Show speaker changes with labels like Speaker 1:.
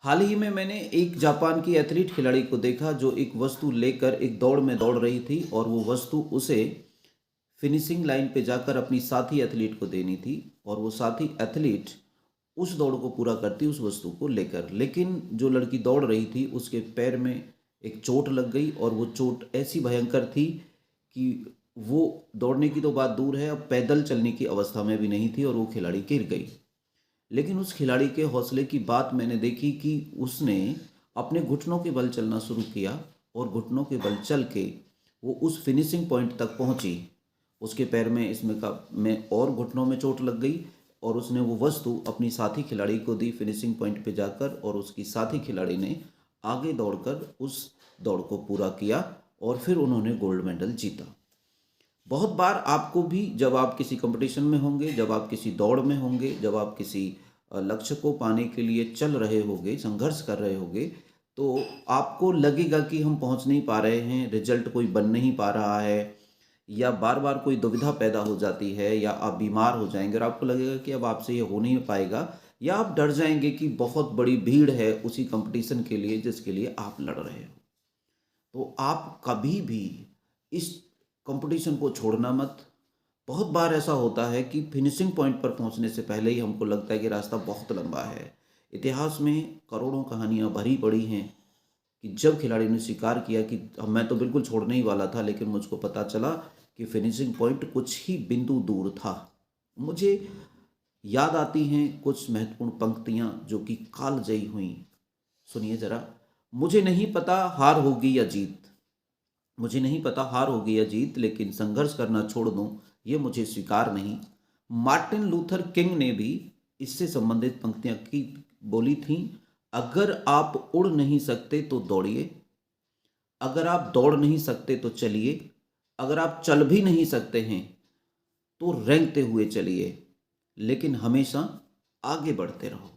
Speaker 1: हाल ही में मैंने एक जापान की एथलीट खिलाड़ी को देखा जो एक वस्तु लेकर एक दौड़ में दौड़ रही थी और वो वस्तु उसे फिनिशिंग लाइन पे जाकर अपनी साथी एथलीट को देनी थी और वो साथी एथलीट उस दौड़ को पूरा करती उस वस्तु को लेकर। लेकिन जो लड़की दौड़ रही थी उसके पैर में एक चोट लग गई और वो चोट ऐसी भयंकर थी कि वो दौड़ने की तो बात दूर है, अब पैदल चलने की अवस्था में भी नहीं थी और वो खिलाड़ी गिर गई। लेकिन उस खिलाड़ी के हौसले की बात मैंने देखी कि उसने अपने घुटनों के बल चलना शुरू किया और घुटनों के बल चल के वो उस फिनिशिंग पॉइंट तक पहुंची। उसके पैर में इसमें का में और घुटनों में चोट लग गई और उसने वो वस्तु अपनी साथी खिलाड़ी को दी फिनिशिंग पॉइंट पे जाकर और उसकी साथी खिलाड़ी ने आगे दौड़कर उस दौड़ को पूरा किया और फिर उन्होंने गोल्ड मेडल जीता। बहुत बार आपको भी जब आप किसी कंपटीशन में होंगे, जब आप किसी दौड़ में होंगे, जब आप किसी लक्ष्य को पाने के लिए चल रहे होंगे, संघर्ष कर रहे होंगे, तो आपको लगेगा कि हम पहुंच नहीं पा रहे हैं, रिजल्ट कोई बन नहीं पा रहा है, या बार बार कोई दुविधा पैदा हो जाती है, या आप बीमार हो जाएंगे और आपको लगेगा कि अब आपसे ये हो नहीं पाएगा, या आप डर जाएंगे कि बहुत बड़ी भीड़ है उसी कंपटीशन के लिए जिसके लिए आप लड़ रहे हो। तो आप कभी भी इस कंपटीशन को छोड़ना मत। बहुत बार ऐसा होता है कि फिनिशिंग पॉइंट पर पहुंचने से पहले ही हमको लगता है कि रास्ता बहुत लंबा है। इतिहास में करोड़ों कहानियां भरी पड़ी हैं कि जब खिलाड़ी ने स्वीकार किया कि मैं तो बिल्कुल छोड़ने ही वाला था, लेकिन मुझको पता चला कि फिनिशिंग पॉइंट कुछ ही बिंदु दूर था। मुझे याद आती हैं कुछ महत्वपूर्ण पंक्तियां जो कि कालजयी हुई। सुनिए जरा। मुझे नहीं पता हार होगी या जीत, मुझे नहीं पता हार होगी या जीत, लेकिन संघर्ष करना छोड़ दूं ये मुझे स्वीकार नहीं। मार्टिन लूथर किंग ने भी इससे संबंधित पंक्तियां की बोली थी। अगर आप उड़ नहीं सकते तो दौड़िए, अगर आप दौड़ नहीं सकते तो चलिए, अगर आप चल भी नहीं सकते हैं तो रेंगते हुए चलिए, लेकिन हमेशा आगे बढ़ते रहो।